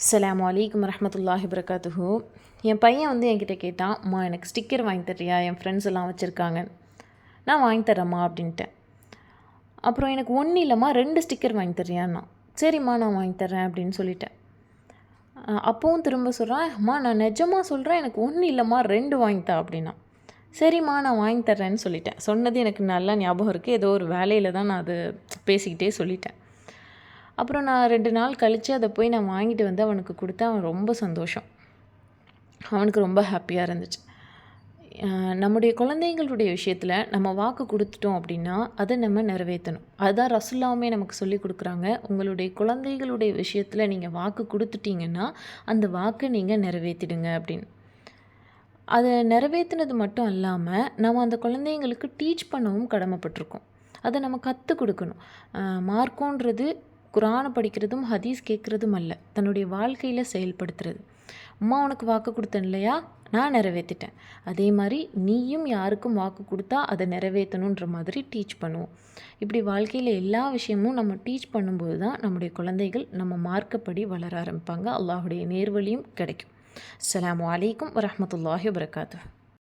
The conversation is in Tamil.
அஸ்ஸலாமு அலைக்கும் வரஹ்மத்துல்லாஹி வபரகாத்துஹு. என் பையன் வந்து என்கிட்ட கேட்டான், அம்மா எனக்கு ஸ்டிக்கர் வாங்கி தர்றியா, என் ஃப்ரெண்ட்ஸ் எல்லாம் வச்சுருக்காங்க. நான் வாங்கி தரேம்மா அப்படின்ட்டேன். அப்புறம் எனக்கு ஒன்று இல்லைம்மா 2 ஸ்டிக்கர் வாங்கி தர்றியான்னா, சரிம்மா நான் வாங்கி தரேன் அப்படின்னு சொல்லிட்டேன். அப்போவும் திரும்ப சொல்கிறான், அம்மா நான் நிஜமாக சொல்கிறேன், எனக்கு ஒன்று இல்லைம்மா 2 வாங்கித்தா அப்படின்னா. சரிம்மா நான் வாங்கி தர்றேன்னு சொல்லிட்டேன். சொன்னது எனக்கு நல்லா ஞாபகம் இருக்குது. ஏதோ ஒரு வேலையில் தான் நான் அது பேசிக்கிட்டே சொல்லிட்டேன். அப்புறம் நான் 2 நாள் கழித்து அதை போய் நான் வாங்கிட்டு வந்து அவனுக்கு கொடுத்தேன். அவன் ரொம்ப சந்தோஷம். அவனுக்கு ரொம்ப ஹாப்பியாக இருந்துச்சு. நம்முடைய குழந்தைங்களுடைய விஷயத்தில் நம்ம வாக்கு கொடுத்துட்டோம் அப்படின்னா அதை நம்ம நிறைவேற்றணும். அதுதான் ரசூலுல்லாஹ்வுமே நமக்கு சொல்லி கொடுக்குறாங்க. உங்களுடைய குழந்தைகளுடைய விஷயத்தில் நீங்கள் வாக்கு கொடுத்துட்டீங்கன்னா அந்த வாக்கை நீங்கள் நிறைவேற்றிடுங்க அப்படின்னு. அதை நிறைவேற்றினது மட்டும் இல்லாமல் நம்ம அந்த குழந்தைங்களுக்கு டீச் பண்ணவும் கடமைப்பட்டிருக்கோம். அதை நம்ம கற்றுக் கொடுக்கணும். மார்க்கோன்றது குரானை படிக்கிறதும் ஹதீஸ் கேட்குறதும் அல்ல, தன்னுடைய வாழ்க்கையில் செயல்படுத்துறது. அம்மா உனக்கு வாக்கு கொடுத்தேன் இல்லையா, நான் நிறைவேற்றிட்டேன். அதே மாதிரி நீயும் யாருக்கும் வாக்கு கொடுத்தா அதை நிறைவேற்றணுன்ற மாதிரி டீச் பண்ணுவோம். இப்படி வாழ்க்கையில் எல்லா விஷயமும் நம்ம டீச் பண்ணும்போது தான் நம்முடைய குழந்தைகள் நம்ம மார்க்கப்படி வளர ஆரம்பிப்பாங்க. அல்லாஹுடைய நேர்வழியும் கிடைக்கும். அஸ்ஸலாமு அலைக்கும் வரஹ்மத்துல்லாஹி வபரகாத்துஹு.